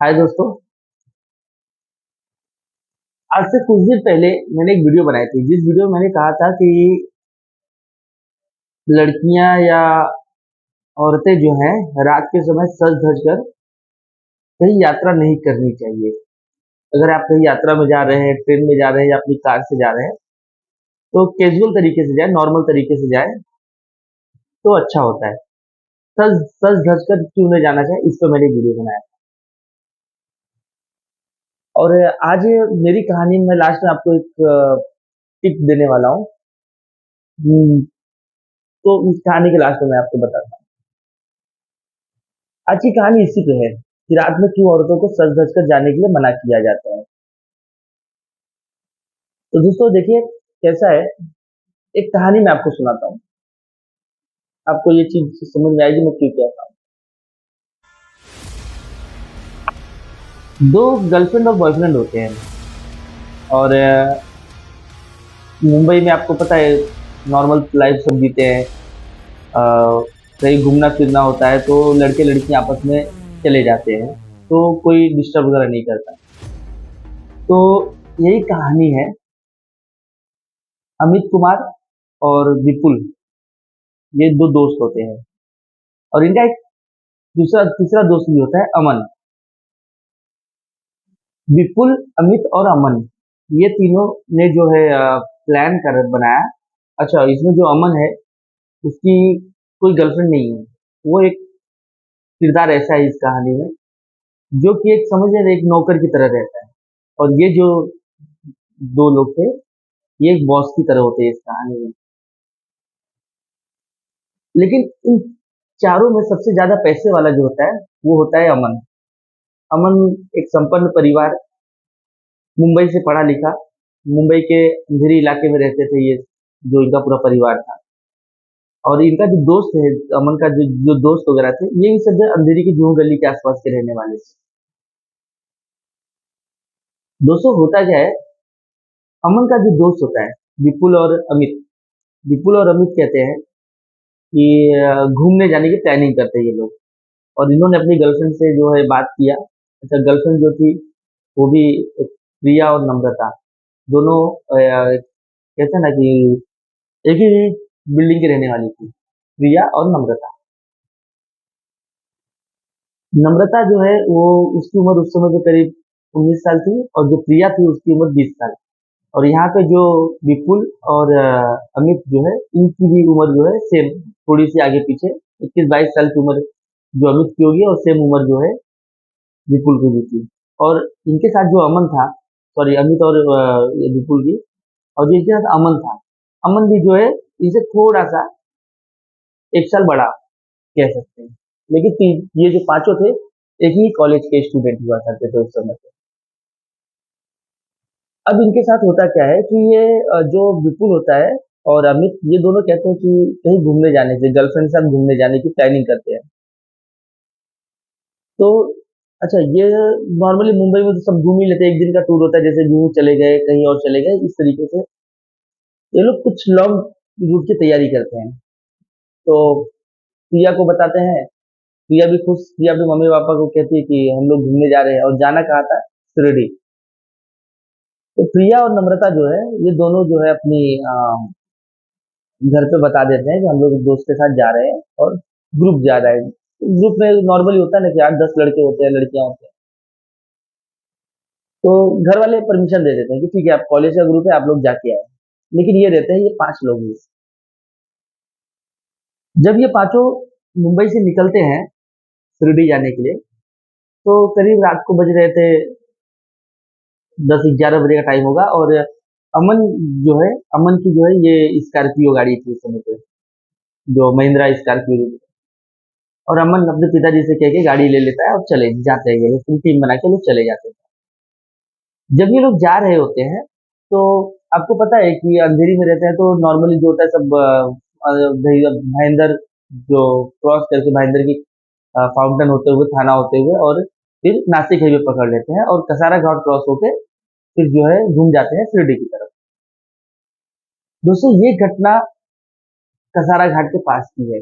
हाय दोस्तों। आज से कुछ दिन पहले मैंने एक वीडियो बनाई थी जिस वीडियो में मैंने कहा था कि लड़कियां या औरतें जो हैं रात के समय सज धज कर कहीं यात्रा नहीं करनी चाहिए। अगर आप कहीं यात्रा में जा रहे हैं, ट्रेन में जा रहे हैं या अपनी कार से जा रहे हैं तो कैजुअल तरीके से जाए, नॉर्मल तरीके से जाए तो अच्छा होता है। सज सज धज कर क्यों नहीं जाना चाहिए, इस पर मैंने वीडियो बनाया। और आज मेरी कहानी में लास्ट में आपको एक टिप देने वाला हूँ। हम्म, तो इस कहानी के लास्ट में मैं आपको बताता हूँ। आज की कहानी इसी पे है कि रात में क्यों औरतों को सज धज कर जाने के लिए मना किया जाता है। तो दोस्तों देखिए कैसा है, एक कहानी मैं आपको सुनाता हूँ। आपको ये चीज समझ में आएगी मैं क्यों कहता हूँ। दो गर्लफ्रेंड और बॉयफ्रेंड होते हैं और मुंबई में आपको पता है नॉर्मल लाइफ सब जीते हैं। कहीं घूमना फिरना होता है तो लड़के लड़कियां आपस में चले जाते हैं, तो कोई डिस्टर्ब वगैरह नहीं करता। तो यही कहानी है अमित कुमार और विपुल। ये दो दोस्त होते हैं और इनका एक दूसरा तीसरा दोस्त भी होता है, अमन। विपुल, अमित और अमन, ये तीनों ने जो है प्लान कर बनाया। अच्छा, इसमें जो अमन है उसकी कोई गर्लफ्रेंड नहीं है। वो एक किरदार ऐसा है इस कहानी में जो कि एक समझ लें एक नौकर की तरह रहता है। और ये जो दो लोग थे ये एक बॉस की तरह होते हैं इस कहानी में। लेकिन इन चारों में सबसे ज्यादा पैसे वाला जो होता है वो होता है अमन। अमन एक संपन्न परिवार, मुंबई से पढ़ा लिखा, मुंबई के अंधेरी इलाके में रहते थे ये, जो इनका पूरा परिवार था। और इनका जो दोस्त है, अमन का जो दोस्त वगैरह थे, ये भी सब अंधेरी की जूहू गली के आसपास के रहने वाले थे। दोस्तों होता क्या है, अमन का जो दोस्त होता है विपुल और अमित, विपुल और अमित कहते हैं कि घूमने जाने की प्लानिंग करते हैं ये लोग। और इन्होंने अपनी गर्लफ्रेंड से जो है बात किया। अच्छा, गर्लफ्रेंड जो थी वो भी एक प्रिया और नम्रता, दोनों कहते हैं ना कि एक ही बिल्डिंग की रहने वाली थी, प्रिया और नम्रता। नम्रता जो है वो, उसकी उम्र उस समय पे करीब 19 साल थी और जो प्रिया थी उसकी उम्र 20 साल। और यहाँ पे जो विपुल और अमित जो है इनकी भी उम्र जो है सेम, थोड़ी सी आगे पीछे 21-22 साल की उम्र जो अमित की होगी और सेम उम्र जो है विपुल की भी थी। और इनके साथ जो अमन था, सॉरी अमित और ये विपुल की, और जो इनके साथ अमन था, अमन भी जो है इनसे थोड़ा सा 1 साल बड़ा कह सकते हैं। लेकिन ये जो पांचों थे एक ही कॉलेज के स्टूडेंट हुआ करते थे उस समय पे। अब इनके साथ होता क्या है कि ये जो विपुल होता है और अमित, ये दोनों कहते हैं कि कहीं घूमने जाने से, गर्लफ्रेंड के साथ घूमने जाने की प्लानिंग करते हैं। तो अच्छा, ये नॉर्मली मुंबई में तो सब घूम ही लेते हैं, एक दिन का टूर होता है, जैसे जूहू चले गए, कहीं और चले गए, इस तरीके से ये लोग कुछ लॉन्ग रूट की तैयारी करते हैं। तो प्रिया को बताते हैं, प्रिया भी खुश, प्रिया अपने मम्मी पापा को कहती है कि हम लोग घूमने जा रहे हैं और जाना कहा था, शिरडी। तो प्रिया और नम्रता जो है ये दोनों जो है अपनी घर पे बता देते हैं कि हम लोग दोस्त के साथ जा रहे हैं और ग्रुप जा रहा है। ग्रुप में नॉर्मली होता है ना कि 8-10 लड़के होते हैं, लड़कियां होते हैं। तो घर वाले परमिशन दे देते हैं कि ठीक है, आप कॉलेज का ग्रुप है, आप लोग जाके आए। लेकिन ये रहते हैं ये 5 लोग ही। जब ये पांचों मुंबई से निकलते हैं शिरडी जाने के लिए, तो करीब रात को बज रहे थे 10-11 बजे का टाइम होगा। और अमन जो है, अमन की जो है ये स्कॉर्पियो गाड़ी थी उस समय पे, जो महिंद्रा स्कॉर्पियो थी। और अमन अपने पिताजी से कह के गाड़ी ले लेता है और चले जाते हैं, ये लोग पूरी टीम बना के लोग चले जाते हैं। जब ये लोग जा रहे होते हैं तो आपको पता है कि अंधेरी में रहते हैं तो नॉर्मली जो होता है सब भाईंदर जो क्रॉस करके भाईंदर की फाउंटेन होते हुए, थाना होते हुए, और फिर नासिक हाईवे पकड़ लेते हैं और कसारा घाट क्रॉस होके फिर जो है घूम जाते हैं शिरडी की तरफ। दोस्तों ये घटना कसारा घाट के पास की है।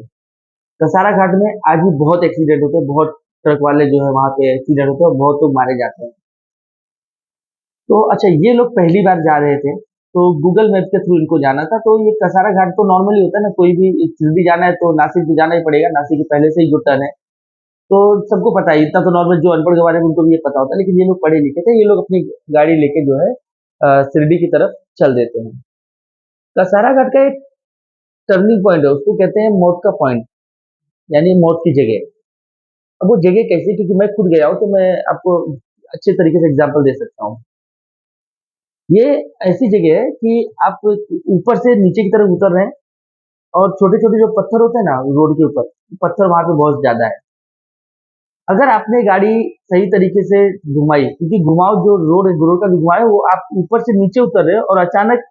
कसारा घाट में आज भी बहुत एक्सीडेंट होते हैं, बहुत ट्रक वाले जो है वहाँ पे एक्सीडेंट होते हैं और बहुत लोग मारे जाते हैं। तो अच्छा, ये लोग पहली बार जा रहे थे, तो गूगल मैप के थ्रू इनको जाना था। तो ये कसारा घाट तो नॉर्मली होता है ना, कोई भी शिरडी जाना है तो नासिक तो जाना ही पड़ेगा, नासिक के पहले से ही जो टर्न है, तो सबको पता है। इतना तो नॉर्मल जो अनपढ़ गवार है उनको भी ये पता होता है, लेकिन ये लोग पढ़े लिखे थे, ये लोग अपनी गाड़ी लेके जो है शिरडी की तरफ चल देते हैं। कसारा घाट का एक टर्निंग पॉइंट है, उसको कहते हैं मौत का पॉइंट, यानी मौत की जगह। अब वो जगह कैसी, क्योंकि मैं खुद गया हूँ तो मैं आपको अच्छे तरीके से एग्जाम्पल दे सकता हूँ। ये ऐसी जगह है कि आप ऊपर से नीचे की तरफ उतर रहे हैं, और छोटे छोटे जो पत्थर होते हैं ना रोड के ऊपर, पत्थर वहां पे बहुत ज्यादा है। अगर आपने गाड़ी सही तरीके से घुमाई, क्योंकि घुमाव जो रोड का घुमाव है वो आप ऊपर से नीचे उतर रहे हो और अचानक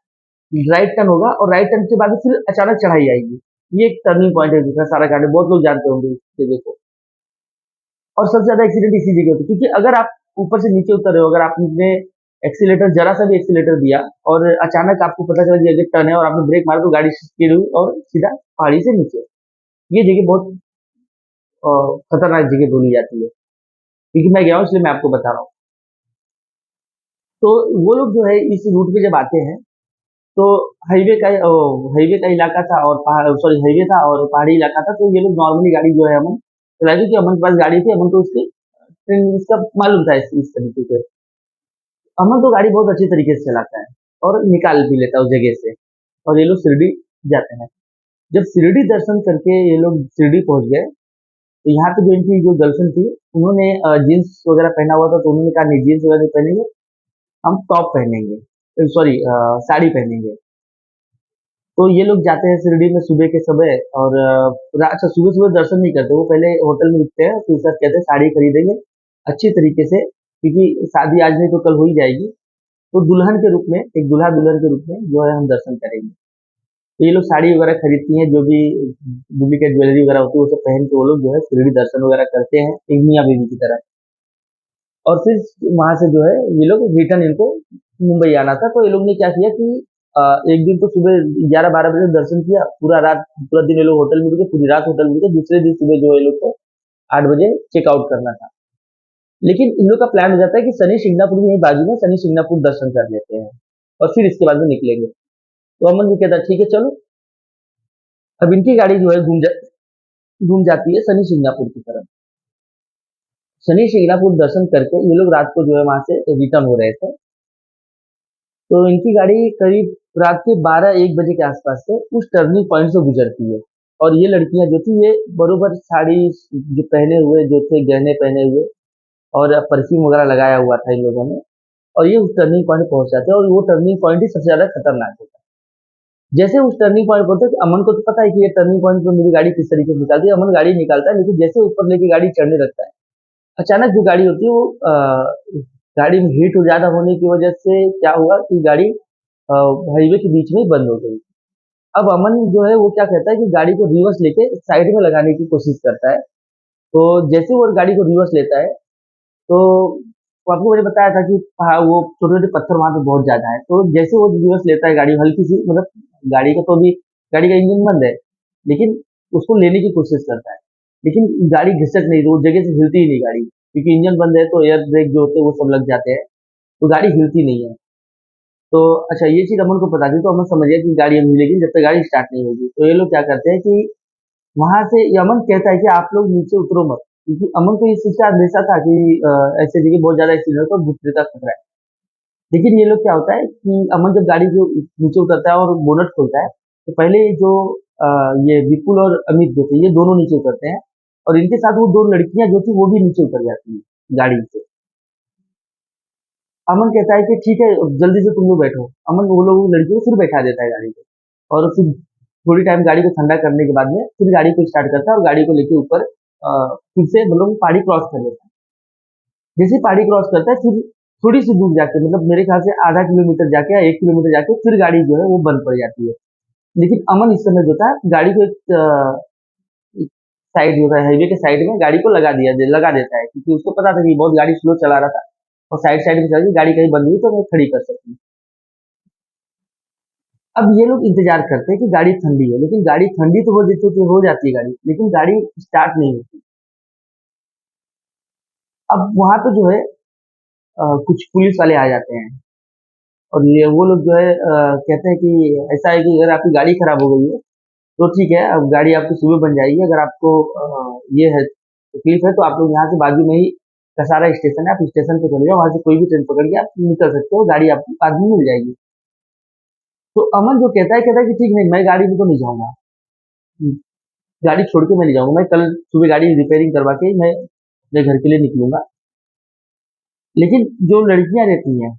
राइट टर्न होगा, और राइट टर्न के बाद फिर अचानक चढ़ाई आएगी। ये एक टर्निंग पॉइंट है जिसका सारा घाट है, बहुत लोग जानते होंगे इस जगह को। और सबसे ज्यादा एक्सीडेंट इसी जगह होते हैं, क्योंकि अगर आप ऊपर से नीचे उतर रहे हो, अगर आपने एक्सीलेटर जरा सा भी एक्सीलेटर दिया और अचानक आपको पता चला कि आगे टर्न है और आपने ब्रेक मारा, तो गाड़ी स्किड हुई और सीधा पहाड़ी से नीचे। ये जगह बहुत खतरनाक जगह बोली जाती है, क्योंकि मैं गया हूँ इसलिए मैं आपको बता रहा हूँ। तो वो लोग जो है इस रूट पे जब आते हैं, तो हाईवे का इलाका था, और पहाड़, सॉरी, हाईवे था और पहाड़ी इलाका था। तो ये लोग नॉर्मली गाड़ी जो है अमन चला, क्योंकि अमन के पास गाड़ी थी, अमन को उसकी इसका मालूम था इस तरीके से। अमन तो गाड़ी बहुत अच्छी तरीके से चलाता है और निकाल भी लेता है उस जगह से। और ये लोग शिरडी जाते हैं। जब शिरडी दर्शन करके ये लोग शिरडी पहुंच गए, तो यहाँ पे जो इनकी जो गर्लफ्रेंड थी, उन्होंने जीन्स वगैरह पहना हुआ था, तो उन्होंने कहा नहीं, जीन्स वगैरह नहीं पहनेंगे, हम टॉप पहनेंगे, सॉरी, साड़ी पहनेंगे। तो ये लोग जाते हैं शिरडी में सुबह के समय, और अच्छा, सुबह सुबह दर्शन नहीं करते, वो पहले होटल में रुकते हैं, फिर सर कहते हैं साड़ी खरीदेंगे अच्छी तरीके से, क्योंकि शादी आज नहीं तो कल हो ही जाएगी। तो दुल्हन के रूप में, एक दूल्हा दुल्हन के रूप में जो है हम दर्शन करेंगे। तो ये लोग साड़ी वगैरह खरीदती हैं, जो भी डुप्लीकेट ज्वेलरी वगैरह होती है वो सब पहन के वो लोग जो है शिरडी दर्शन वगैरह करते हैं, एक मियाँ बीवी की तरह। और फिर वहां से जो है ये लोग रिटर्न, इनको मुंबई आना था। तो ये लोग ने क्या किया कि एक दिन तो सुबह 11-12 बजे दर्शन किया, पूरा रात, पूरा दिन ये लोग होटल में रुके, पूरी रात होटल में रुके। दूसरे दिन सुबह जो है ये लोग को 8 बजे चेकआउट करना था। लेकिन इन लोग का प्लान हो जाता है कि शनि शिंगणापुर भी यहीं बाजू में, शनि शिंगणापुर दर्शन कर लेते हैं और फिर इसके बाद में निकलेंगे। तो अमन भी कहता है ठीक है चलो। अब इनकी गाड़ी जो है घूम जाती है शनि शिंगणापुर की तरफ। शनि शिंगणापुर दर्शन करके ये लोग रात को जो है वहां से रिटर्न हो रहे थे। तो इनकी गाड़ी करीब रात के 12-1 बजे के आसपास से उस टर्निंग पॉइंट से गुजरती है। और ये लड़कियां जो थी, ये बरोबर साड़ी जो पहने हुए जो थे, गहने पहने हुए और परफ्यूम वगैरह लगाया हुआ था इन लोगों ने, और ये उस टर्निंग पॉइंट पहुंच जाते हैं। और वो टर्निंग पॉइंट ही सबसे ज्यादा खतरनाक होता है। जैसे उस टर्निंग पॉइंट पर होते, अमन को तो पता है कि ये टर्निंग पॉइंट पर मेरी गाड़ी किस तरीके से निकालती है, अमन गाड़ी निकालता है, लेकिन जैसे ऊपर लेके गाड़ी चढ़ने लगता है, अचानक जो गाड़ी होती है वो गाड़ी में हीट ज्यादा होने की वजह से क्या हुआ कि गाड़ी हाईवे के बीच में ही बंद हो गई। अब अमन जो है वो क्या कहता है कि गाड़ी को रिवर्स लेके साइड में लगाने की कोशिश करता है। तो जैसे वो गाड़ी को रिवर्स लेता है, तो वो आपको मैंने बताया था कि हाँ, वो छोटे छोटे पत्थर वहां पे बहुत ज्यादा है। तो जैसे वो रिवर्स लेता है, गाड़ी हल्की सी, मतलब गाड़ी का तो अभी, गाड़ी का इंजन बंद है, लेकिन उसको लेने की कोशिश करता है। लेकिन गाड़ी घिसक नहीं, वो जगह से हिलती ही नहीं गाड़ी, क्योंकि इंजन बंद है तो एयर ब्रेक जो होते हैं वो सब लग जाते हैं, तो गाड़ी हिलती नहीं है। तो अच्छा, ये चीज अमन को पता थी, तो अमन समझ गया कि गाड़ी हम हिलेगी जब तक गाड़ी स्टार्ट नहीं होगी। तो ये लोग क्या करते हैं कि वहां से, ये अमन कहता है कि आप लोग नीचे उतरो मत, क्योंकि अमन को इस चीज का अंदेशा था कि ऐसे जगह बहुत ज्यादा एक्सीडेंट होता है और भूत का खतरा है। लेकिन ये लोग क्या होता है कि अमन जब गाड़ी जो नीचे उतरता है और बोनट खोलता है, तो पहले जो अ, ये विपुल और अमित जो थे, ये दोनों नीचे उतरते हैं, और इनके साथ वो दो लड़कियां जो थी वो भी नीचे उतर जाती है गाड़ी से। अमन कहता है कि ठीक है, अब जल्दी से तुम लोग बैठो। अमन वो लोग लड़कियों को फिर बैठा देता है गाड़ी पे, और फिर थोड़ी टाइम गाड़ी को ठंडा करने के बाद में फिर गाड़ी को स्टार्ट करता है और गाड़ी को लेके ऊपर फिर से मतलब पहाड़ी क्रॉस कर लेता है। जैसे ही पहाड़ी क्रॉस करता है, फिर थोड़ी सी दूर जाके, मतलब मेरे ख्याल से आधा किलोमीटर जाके या 1 किलोमीटर जाके, फिर गाड़ी जो है वो बंद पड़ जाती है। लेकिन अमन इस समय जो था, गाड़ी को एक साइड जो है हाईवे के साइड में गाड़ी को लगा देता है, क्योंकि उसको पता था कि बहुत गाड़ी स्लो चला रहा था, और साइड साइड में चल गाड़ी कहीं बंद हुई तो मैं खड़ी कर सकती हूँ। अब ये लोग इंतजार करते हैं कि गाड़ी ठंडी है, लेकिन गाड़ी ठंडी तो हो जाती है गाड़ी, लेकिन गाड़ी स्टार्ट नहीं होती। अब वहाँ पे जो है कुछ पुलिस वाले आ जाते हैं और ये वो लोग जो है कहते हैं कि ऐसा है कि अगर आपकी गाड़ी खराब हो गई है तो ठीक है, अब गाड़ी आपकी सुबह बन जाएगी। अगर आपको ये है तकलीफ है तो आप लोग यहाँ से बाजू में ही कसारा स्टेशन है, आप स्टेशन पे चले जाओ, वहाँ से कोई भी ट्रेन पकड़ के आप निकल सकते हो, गाड़ी आपको बाद में मिल जाएगी। तो अमन जो कहता है कि ठीक नहीं, मैं गाड़ी में तो नहीं जाऊंगा, गाड़ी छोड़ के मैं नहीं जाऊंगा, मैं कल सुबह गाड़ी रिपेयरिंग करवा के मैं अपने घर के लिए निकलूंगा। लेकिन जो लड़कियां रहती हैं,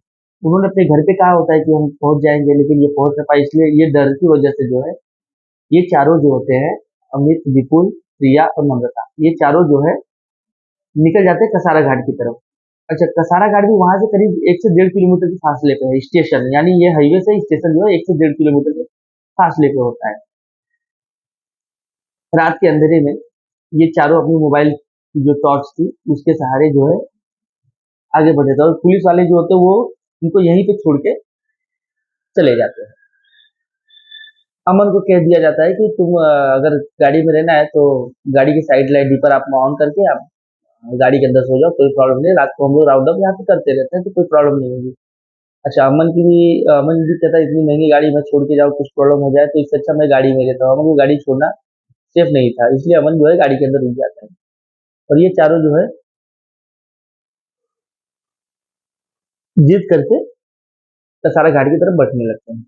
उन्होंने अपने घर पे कहा होता है कि हम पहुंच जाएंगे, लेकिन ये पहुंच ना पाए, इसलिए ये डर की वजह से जो है ये चारों जो होते हैं, अमित, विपुल, प्रिया और नम्रता, ये चारों जो है निकल जाते हैं कसारा घाट की तरफ। अच्छा, कसारा घाट भी वहां से करीब 1 से 1.5 किलोमीटर के फासले पे है स्टेशन, यानी ये हाईवे से स्टेशन जो है 1 से 1.5 किलोमीटर के फासले पे होता है। रात के अंधेरे में ये चारों अपनी मोबाइल की जो टॉर्च थी उसके सहारे जो है आगे बढ़े थे, और पुलिस वाले जो होते हैं वो उनको यहीं पे छोड़ के चले जाते हैं। अमन को कह दिया जाता है कि तुम अगर गाड़ी में रहना है तो गाड़ी की साइड लाइट दीपर आप ऑन करके आप गाड़ी के अंदर सो जाओ, कोई प्रॉब्लम नहीं, रात को हम लोग राउंड अप यहाँ पे करते रहते हैं तो कोई प्रॉब्लम नहीं होगी। अच्छा, अमन भी कहता है इतनी महंगी गाड़ी मैं छोड़ के जाऊँ, कुछ प्रॉब्लम हो जाए, तो इससे अच्छा मैं गाड़ी में रहता हूँ। अमन को गाड़ी छोड़ना सेफ नहीं था, इसलिए अमन जो है गाड़ी के अंदर रुक जाता है और ये चारों जो है जिद करके कसारा घाट की तरफ बढ़ने लगते हैं।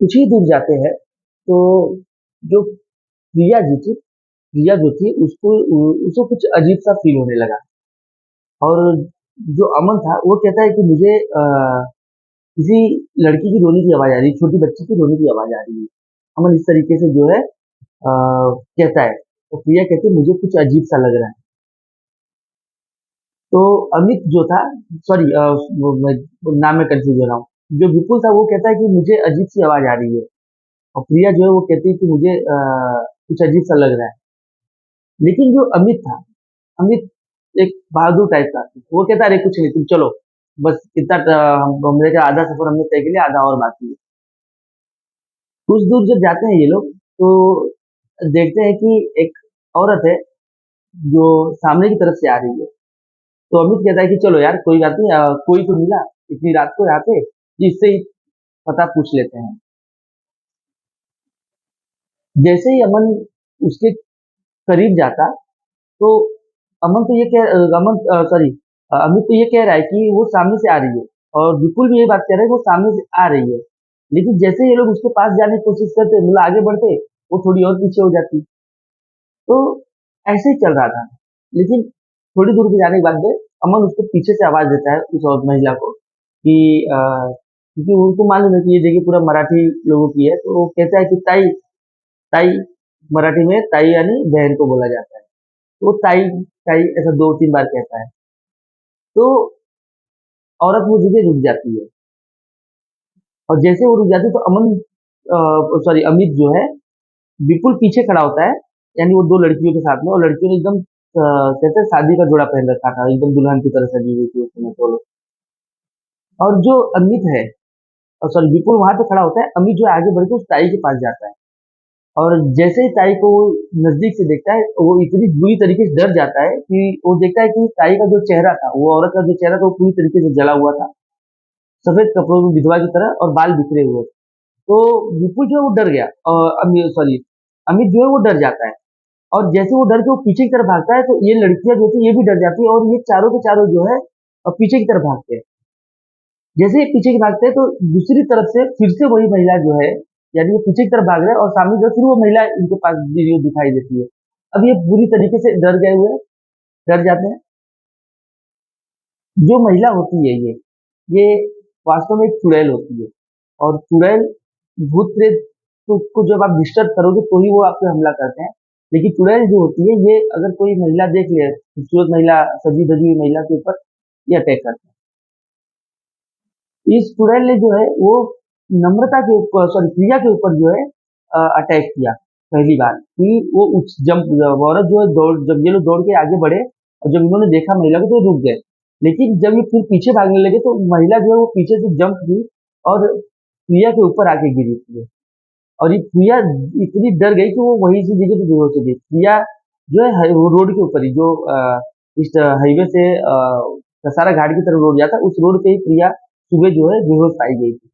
कुछ ही दूर जाते हैं तो जो प्रिया जो थी उसको उसको कुछ अजीब सा फील होने लगा, और जो अमन था वो कहता है कि मुझे किसी लड़की की रोने की आवाज आ रही है, छोटी बच्ची की रोने की आवाज आ रही है। अमन इस तरीके से जो है कहता है, तो प्रिया कहती है मुझे कुछ अजीब सा लग रहा है। तो अमित जो था, सॉरी, नाम में कंफ्यूज हो रहा हूँ, जो विपुल था वो कहता है कि मुझे अजीब सी आवाज आ रही है, और प्रिया जो है वो कहती है कि मुझे कुछ अजीब सा लग रहा है। लेकिन जो अमित था, अमित एक बहादुर टाइप का, वो कहता है अरे कुछ नहीं, तुम चलो, बस इतना हमने का आधा सफर हमने तय कर लिया, आधा और बाकी है। कुछ दूर जब जाते हैं ये लोग तो देखते हैं कि एक औरत है जो सामने की तरफ से आ रही है। तो अमित कहता है कि चलो यार कोई बात नहीं, कोई तो मिला इतनी रात को यहाँ पे, जिससे ही पता पूछ लेते हैं। जैसे ही अमन उसके करीब जाता तो अमन तो ये कह अमन सॉरी अमित तो ये कह रहा है कि वो सामने से आ रही है, और विपुल भी ये बात कह रहा है कि वो सामने से आ रही है। लेकिन जैसे ये लोग उसके पास जाने की कोशिश करते, मतलब आगे बढ़ते, वो थोड़ी और पीछे हो जाती। तो ऐसे ही चल रहा था। लेकिन थोड़ी दूर पे जाने के बाद में अमन उसको पीछे से आवाज देता है उस और महिला को कि क्योंकि उनको मालूम है कि ये जगह पूरा मराठी लोगों की है, तो वो कहता है कि ताई, ताई, मराठी में ताई यानी बहन को बोला जाता है। तो वो ताई, ताई ऐसा 2-3 बार कहता है। तो औरत वो जगह रुक जाती है, और जैसे वो रुक जाती है तो अमित जो है बिल्कुल पीछे खड़ा होता है, यानी वो 2 लड़कियों के साथ में, और लड़कियों ने एकदम कहते हैं शादी का जोड़ा पहन रखा था, एकदम दुल्हन की तरह सजी हुई थी उस समय तो लोग। और जो अमित है, सॉरी, विपुल वहां पे खड़ा होता है, अमित जो है आगे बढ़ के उस ताई के पास जाता है, और जैसे ही ताई को वो नजदीक से देखता है, वो इतनी बुरी तरीके से डर जाता है कि वो देखता है कि ताई का जो चेहरा था, वो औरत का जो चेहरा था, वो पूरी तरीके से जला हुआ था, सफेद कपड़ों में विधवा की तरह, और बाल बिखरे हुए। तो विपुल जो है वो डर गया, और सॉरी, अमित जो है वो डर जाता है, और जैसे वो डर के वो पीछे की तरफ भागता है तो ये लड़कियां जो थी ये भी डर जाती है, और ये चारों के चारों जो है पीछे की तरफ भागते हैं। जैसे ये पीछे की भागते हैं तो दूसरी तरफ से फिर से वही महिला जो है, यानी ये पीछे की तरफ भाग रहे हैं और सामने जो है, फिर वो महिला इनके पास दिखाई देती है। अब ये पूरी तरीके से डर गए हुए हैं, डर जाते हैं। जो महिला होती है ये वास्तव में एक चुड़ैल होती है, और चुड़ैल भूत प्रेत को जब आप डिस्टर्ब करोगे तो ही वो आप पे हमला करते हैं। लेकिन चुड़ैल जो होती है, ये अगर कोई महिला देख ले, खूबसूरत महिला, सजी धजी हुई महिला के ऊपर ये अटैक करते हैं। इस चुड़ैल ने जो है वो नम्रता के ऊपर, सॉरी, प्रिया के ऊपर जो है अटैक किया पहली बार, कि वो उस जंप, औरत जो है दौड़, जब ये लोग दौड़ के आगे बढ़े और जब इन्होंने देखा महिला को तो रुक गए। लेकिन जब ये फिर पीछे भागने लगे तो महिला जो है वो पीछे से जंप की और प्रिया के ऊपर आके गिरी थी, और ये प्रिया इतनी डर गई कि वो वहीं से जगह पे बेहोश हो गई। प्रिया जो है वो रोड के ऊपर ही, जो इस हाईवे से कसारा घाट की तरफ रोड जाता है, उस रोड पे ही प्रिया सुबह जो है बेहोश पाई गई थी।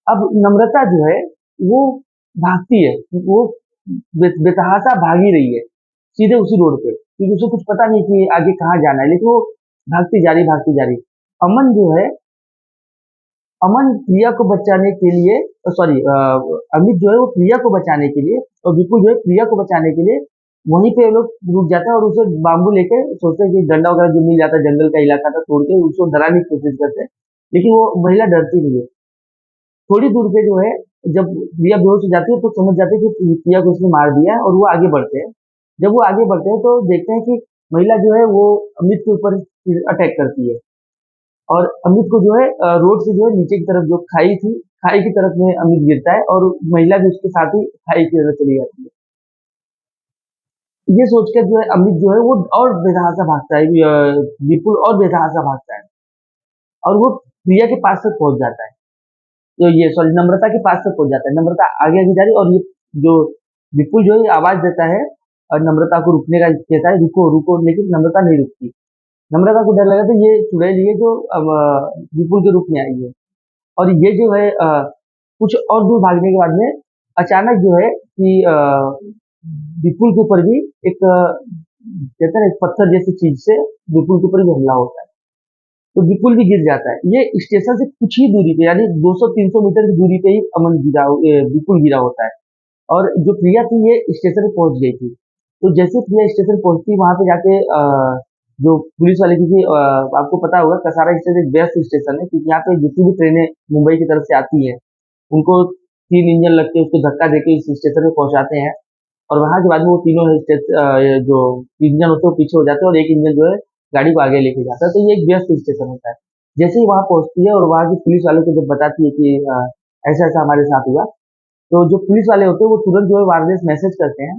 अब नम्रता जो है वो भागती है, वो बेतहाशा भाग ही रही है सीधे उसी रोड पे, क्योंकि उसे कुछ पता नहीं कि आगे कहाँ जाना है, लेकिन वो भागती जा रही। अमन जो है, अमन प्रिया को बचाने के लिए, सॉरी, अमित जो है वो प्रिया को बचाने के लिए और विपुल जो है प्रिया को बचाने के लिए वहीं पे लोग रुक जाते हैं और उसे बाम्बू लेके सोचते हैं कि डंडा वगैरह जो मिल जाता है, जंगल का इलाका था, तोड़ के उसको डराने की कोशिश करते हैं, लेकिन वो महिला डरती नहीं है। थोड़ी दूर पे जो है, जब प्रिया बेहोश हो जाती है तो समझ जाते हैं कि प्रिया को उसने मार दिया है और वो आगे बढ़ते हैं। जब वो आगे बढ़ते हैं तो देखते हैं कि महिला जो है वो अमित के ऊपर अटैक करती है और अमित को जो है रोड से जो है नीचे की तरफ जो खाई थी, खाई की तरफ में अमित गिरता है और महिला भी उसके साथ ही खाई की तरफ चली जाती है। ये सोचकर जो है अमित जो है वो और बेतहाशा भागता है, विपुल और बेतहाशा भागता है और वो प्रिया के पास तक पहुंच जाता है। तो ये सॉरी नम्रता के पास तक पहुंच जाता है। नम्रता आगे आगे जा रही है और ये जो विपुल जो है आवाज देता है और नम्रता को रुकने का कहता है, रुको रुको, लेकिन नम्रता नहीं रुकती। नम्रता को डर लगा था ये चुड़ैल ये जो अब विपुल के रूप में आई है और ये जो है कुछ और दूर भागने के बाद में अचानक जो है कि विपुल के ऊपर भी एक कहते हैं ना, एक पत्थर जैसी चीज से विपुल के ऊपर भी हमला होता है, तो विपुल भी गिर जाता है। ये स्टेशन से कुछ ही दूरी पे, यानी 200-300 मीटर की दूरी पे ही विपुल गिरा होता है और जो प्रिया थी ये स्टेशन पे पहुंच गई थी। तो जैसे प्रिया स्टेशन पहुंचती वहां पे जाके जो पुलिस वाले, क्योंकि आपको पता होगा कसारा स्टेशन एक बेस्ट स्टेशन है, क्योंकि यहाँ पे जितनी भी ट्रेनें मुंबई की तरफ से आती है उनको 3 इंजन लग के उसको धक्का देके इस स्टेशन पे पहुंचाते हैं और वहां के बाद में वो तीनों जो इंजन होते हैं वो पीछे हो जाते हैं और एक इंजन जो है गाड़ी को आगे लेके जाता है। तो ये एक व्यस्त स्टेशन होता है। जैसे ही वहां पहुंचती है और वहां की पुलिस वालों को जब बताती है कि ऐसा ऐसा हमारे साथ हुआ, तो जो पुलिस वाले होते हैं वो तुरंत जो है वायरलेस मैसेज करते हैं।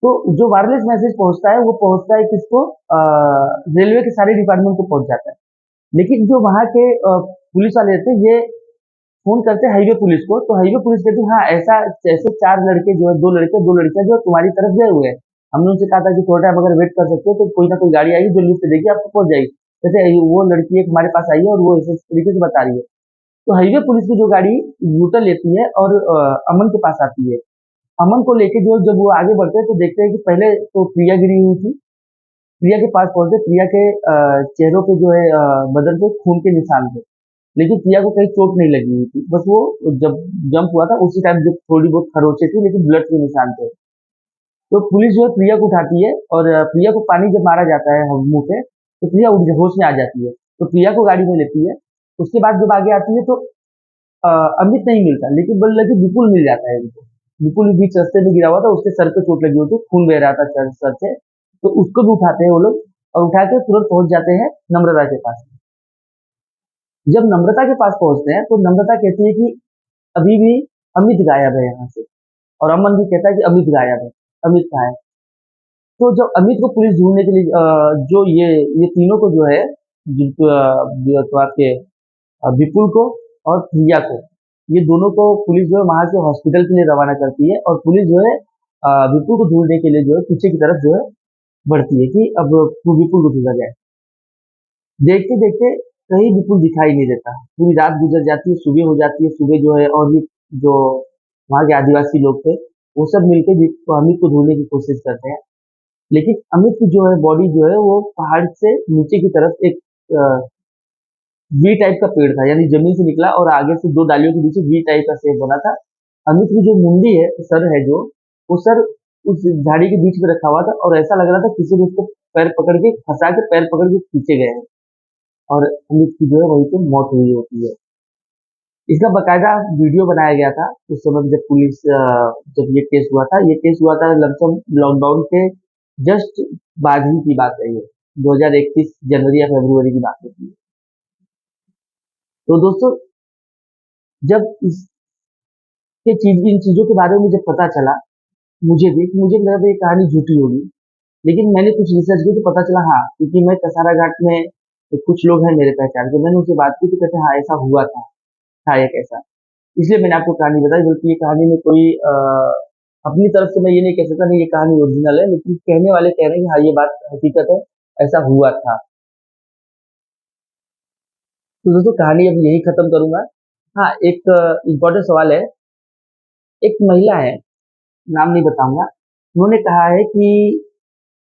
तो जो वायरलेस मैसेज पहुंचता है वो पहुंचता है किसको, रेलवे के सारे डिपार्टमेंट को पहुंच जाता है। लेकिन जो वहां के पुलिस वाले थे ये फोन करते हैं हाईवे पुलिस को, तो हाईवे पुलिस कहती है हाँ ऐसा ऐसे 4 लड़के जो है, 2 लड़कियां जो तुम्हारी तरफ गए हुए हैं। हमने उनसे कहा था कि थोड़ा टाइम अगर वेट कर सकते हो तो कोई ना कोई गाड़ी आएगी जो लिफ्ट देगी, आपको पहुंच जाएगी। कहते हैं वो लड़की एक हमारे पास आई है और वो इस तरीके से बता रही है। तो हाईवे पुलिस की जो गाड़ी यूटर्न लेती है और अमन के पास आती है। अमन को लेके जो जब वो आगे बढ़ते हैं तो देखते हैं कि पहले तो प्रिया गिरी हुई थी। प्रिया के पास पहुंचते, प्रिया के चेहरों पे जो है बदन पे खून के निशान थे, लेकिन प्रिया को कहीं चोट नहीं लगी हुई थी। बस वो जब जंप हुआ था उसी टाइम जब थोड़ी बहुत खरोंचे थी, लेकिन ब्लड के निशान थे। तो पुलिस जो है प्रिया को उठाती है और प्रिया को पानी जब मारा जाता है मुंह पे तो प्रिया होश में आ जाती है। तो प्रिया को गाड़ी में लेती है। उसके बाद जब आगे आती है तो अ, अमित नहीं मिलता, लेकिन बोल लगे विपुल मिल जाता है उनको। विपुल भी बीच रास्ते में गिरा हुआ था, उसके सर पे चोट लगी हुई थी, खून बह रहा था सर से। तो उसको भी उठाते हैं वो लोग और उठा के तुरंत पहुंच जाते हैं नम्रता के पास। जब नम्रता के पास पहुंचते हैं तो नम्रता कहती है कि अभी भी अमित गायब है यहाँ से, और अमन भी कहता है कि अमित गायब है, अमित कहाँ है। तो जब अमित को पुलिस ढूंढने के लिए जो ये तीनों को जो है, जिनको तो आपके विपुल को और प्रिया को, ये दोनों को पुलिस जो है वहां से हॉस्पिटल के लिए रवाना करती है और पुलिस जो है विपुल को ढूंढने के लिए जो है पीछे की तरफ जो है बढ़ती है कि अब वो विपुल को ढूंढा जाए। देखते देखते कहीं विपुल दिखाई नहीं देता। पूरी रात गुजर जाती है, सुबह हो जाती है। सुबह जो है और भी जो वहाँ के आदिवासी लोग थे वो सब मिलकर अमित को ढूंढने की कोशिश करते हैं, लेकिन अमित की जो है बॉडी जो है वो पहाड़ से नीचे की तरफ एक वी टाइप का पेड़ था, यानी जमीन से निकला और आगे से दो डालियों के बीच वी टाइप का शेप बना था। अमित की जो मुंडी है, सर है जो, वो सर उस झाड़ी के बीच में रखा हुआ था और ऐसा लग रहा था किसी ने उसको पैर पकड़ के फंसा के पैर पकड़ के खींचे गए हैं और अमित की जो है वहीं पे मौत हुई होती है। इसका बकायदा वीडियो बनाया गया था उस समय जब पुलिस जब ये केस हुआ था। ये केस हुआ था लमसम लॉकडाउन के जस्ट बाद ही की बात है ये, 2021 जनवरी या फरवरी की बात होती है। तो दोस्तों जब इन चीजों के बारे में जब पता चला मुझे लगा था ये कहानी झूठी होगी, लेकिन मैंने कुछ रिसर्च की तो पता चला हाँ, क्योंकि मैं कसारा घाट में तो कुछ लोग हैं मेरे पहचान के, मैंने उनसे बात की तो कहते हैं हाँ ऐसा हुआ था एक ऐसा। इसलिए मैंने आपको कहानी बताई, बल्कि ये कहानी में कोई अपनी तरफ से मैं ये नहीं कह सकता नहीं ये कहानी ओरिजिनल है, लेकिन कहने वाले कह रहे हैं कि हाँ ये बात हकीकत है, ऐसा हुआ था। तो दोस्तों कहानी अब यही खत्म करूंगा। हाँ, एक इम्पोर्टेंट सवाल है। एक महिला है, नाम नहीं बताऊंगा, उन्होंने कहा है कि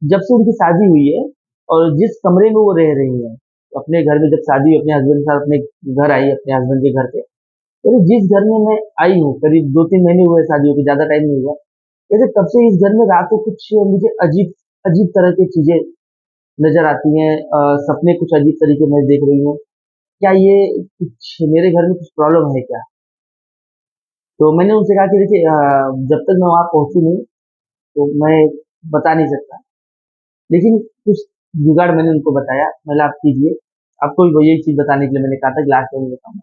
जब से उनकी शादी हुई है और जिस कमरे में वो रह रही है, अपने घर में जब शादी हुई अपने हस्बैंड के साथ अपने घर आई, अपने हस्बैंड के घर पे, कहते जिस घर में मैं आई हूँ, करीब 2-3 महीने हुए शादी होकर, ज्यादा टाइम नहीं हुआ, कहते तब से इस घर में रात को कुछ मुझे अजीब अजीब तरह की चीजें नजर आती हैं। सपने कुछ अजीब तरीके मैं देख रही हूँ। क्या ये कुछ मेरे घर में कुछ प्रॉब्लम है क्या? तो मैंने उनसे कहा कि देखिए, जब तक मैं वहां पहुंचू नहीं तो मैं बता नहीं सकता, लेकिन कुछ जुगाड़ मैंने उनको बताया, मतलब आप कीजिए। आपको भी यही चीज बताने के लिए मैंने कहा था कि लास्ट में बताऊंगा।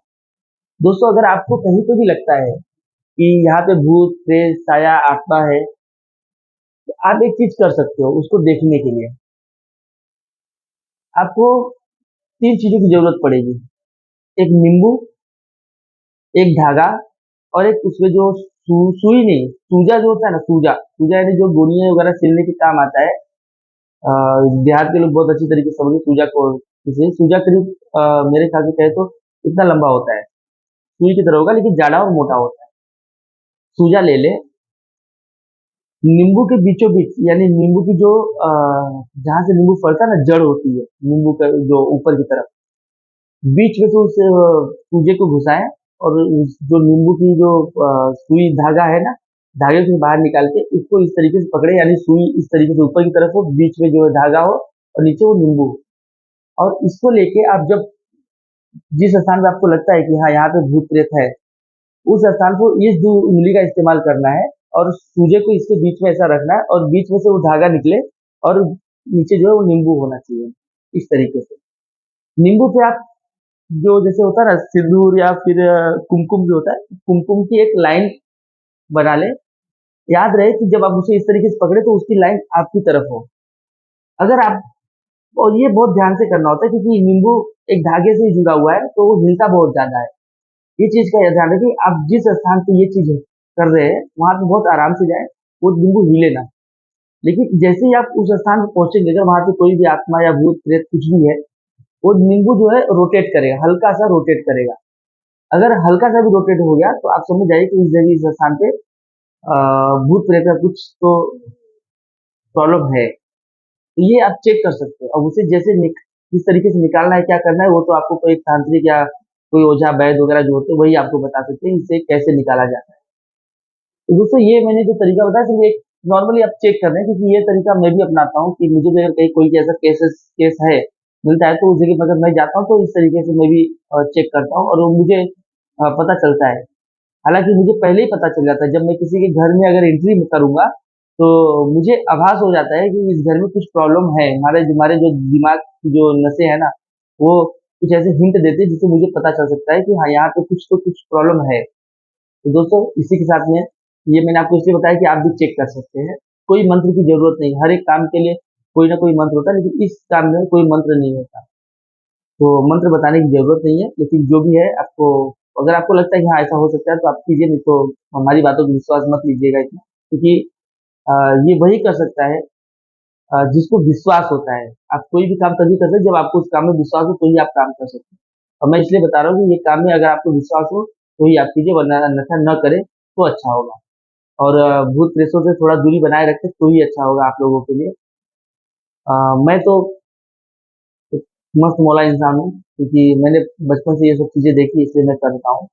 दोस्तों, अगर आपको कहीं पे भी लगता है कि यहाँ पे भूत प्रेत साया आत्मा है, तो आप एक चीज कर सकते हो उसको देखने के लिए। आपको 3 चीजों की जरूरत पड़ेगी। एक नींबू, एक धागा, और एक उसमें जो सुई नहीं, सूजा जो होता है ना, सूजा सूजा यानी जो गोलियां वगैरह सिलने के काम आता है। अ, देहात के लोग बहुत अच्छी तरीके से समझे सूजा को। जैसे सूजा करीब मेरे ख्याल से कहे तो इतना लंबा होता है, सुई की तरह होगा लेकिन ज्यादा और मोटा होता है। सूजा ले ले, नींबू के बीचों बीच, यानी नींबू की जो जहाँ से नींबू फलता है ना, जड़ होती है नींबू का जो ऊपर की तरफ, बीच में से उस सूजे को घुसाएं, और उस जो नींबू की जो सुई धागा है ना, धागे को बाहर निकाल के उसको इस तरीके से पकड़े, यानी सुई इस तरीके से ऊपर की तरफ हो, बीच में जो है धागा हो और नीचे वो नींबू हो। और इसको लेके आप जब जिस स्थान पे आपको लगता है कि हाँ यहाँ पे भूत प्रेत है, उस स्थान को इस दो उंगली का इस्तेमाल करना है, और सूजे को इसके बीच में ऐसा रखना है, और बीच में से वो धागा निकले, और नीचे जो है वो नींबू होना चाहिए, इस तरीके से। नींबू पे आप जो जैसे होता है ना सिंदूर या फिर कुमकुम जो होता है, कुमकुम की एक लाइन बना ले। याद रहे कि जब आप उसे इस तरीके से पकड़े तो उसकी लाइन आपकी तरफ हो। अगर आप, और ये बहुत ध्यान से करना होता है क्योंकि नींबू एक धागे से ही जुड़ा हुआ है, तो वो हिलता बहुत ज्यादा है। ये चीज का ध्यान रखिए, आप जिस स्थान पे ये चीज कर रहे हैं वहां पे बहुत आराम से जाए, वो नींबू हिले ना। लेकिन जैसे ही आप उस स्थान पर पहुंचेंगे, अगर वहां पे कोई भी आत्मा या भूत प्रेत कुछ भी है, वो नींबू जो है रोटेट करेगा, हल्का सा रोटेट करेगा। अगर हल्का सा भी रोटेट हो गया तो आप समझ जाइए कि इस जगह इस स्थान पे भूत प्रेत का कुछ तो प्रॉब्लम है। तो ये आप चेक कर सकते हो। अब उसे जैसे किस तरीके से निकालना है, क्या करना है, वो तो आपको कोई तांत्रिक या कोई ओझा वैद्य वगैरह जो होते हैं वही आपको बता सकते हैं इसे कैसे निकाला जाता है। तो दोस्तों, ये मैंने जो तरीका बताया सिर्फ एक नॉर्मली आप चेक कर रहे हैं, क्योंकि ये तरीका मैं भी अपनाता हूँ कि मुझे भी अगर कहीं कोई ऐसा केस है मिलता है, तो उस जगह पर अगर मैं जाता हूँ तो इस तरीके से मैं भी चेक करता हूँ, और वो मुझे पता चलता है। हालांकि मुझे पहले ही पता चल जाता है, जब मैं किसी के घर में अगर एंट्री करूंगा तो मुझे आभास हो जाता है कि इस घर में कुछ प्रॉब्लम है। हमारे जो दिमाग की जो नसें है ना, वो कुछ ऐसे हिंट देते हैं जिससे मुझे पता चल सकता है कि हाँ यहाँ पे कुछ तो कुछ प्रॉब्लम है। तो दोस्तों, इसी के साथ में ये मैंने आपको इसलिए बताया कि आप भी चेक कर सकते हैं। कोई मंत्र की जरूरत नहीं, हर एक काम के लिए कोई ना कोई मंत्र होता है, लेकिन इस काम में कोई मंत्र नहीं होता। तो मंत्र बताने की जरूरत नहीं है, लेकिन जो भी है आपको, अगर आपको लगता है कि हाँ ऐसा हो सकता है तो आप कीजिए, नहीं तो हमारी बातों पर विश्वास मत लीजिएगा इतना, क्योंकि ये वही कर सकता है जिसको विश्वास होता है। आप कोई भी काम तभी करते हैं जब आपको उस काम में विश्वास हो, तो ही आप काम कर सकते हैं। और मैं इसलिए बता रहा हूँ कि ये काम में अगर आपको विश्वास हो तो ही आप कीजिए, वरना अन्यथा न करें तो अच्छा होगा। और भूत प्रेतों से थोड़ा दूरी बनाए रखें तो ही अच्छा होगा आप लोगों के लिए। मैं तो एक मस्त मौला इंसान हूँ, क्योंकि मैंने बचपन से ये सब चीजें देखी, इसलिए मैं करता हूँ।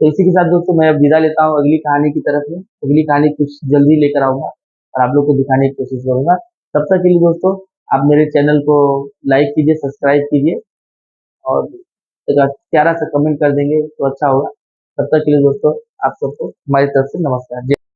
तो इसी के साथ दोस्तों, मैं अब विदा लेता हूँ अगली कहानी की तरफ में। अगली कहानी कुछ जल्दी लेकर आऊंगा और आप लोग को दिखाने की कोशिश करूंगा। तब तक के लिए दोस्तों, आप मेरे चैनल को लाइक कीजिए, सब्सक्राइब कीजिए, और एक प्यारा सा कमेंट कर देंगे तो अच्छा होगा। तब तक के लिए दोस्तों, आप सबको हमारी तरफ से नमस्कार।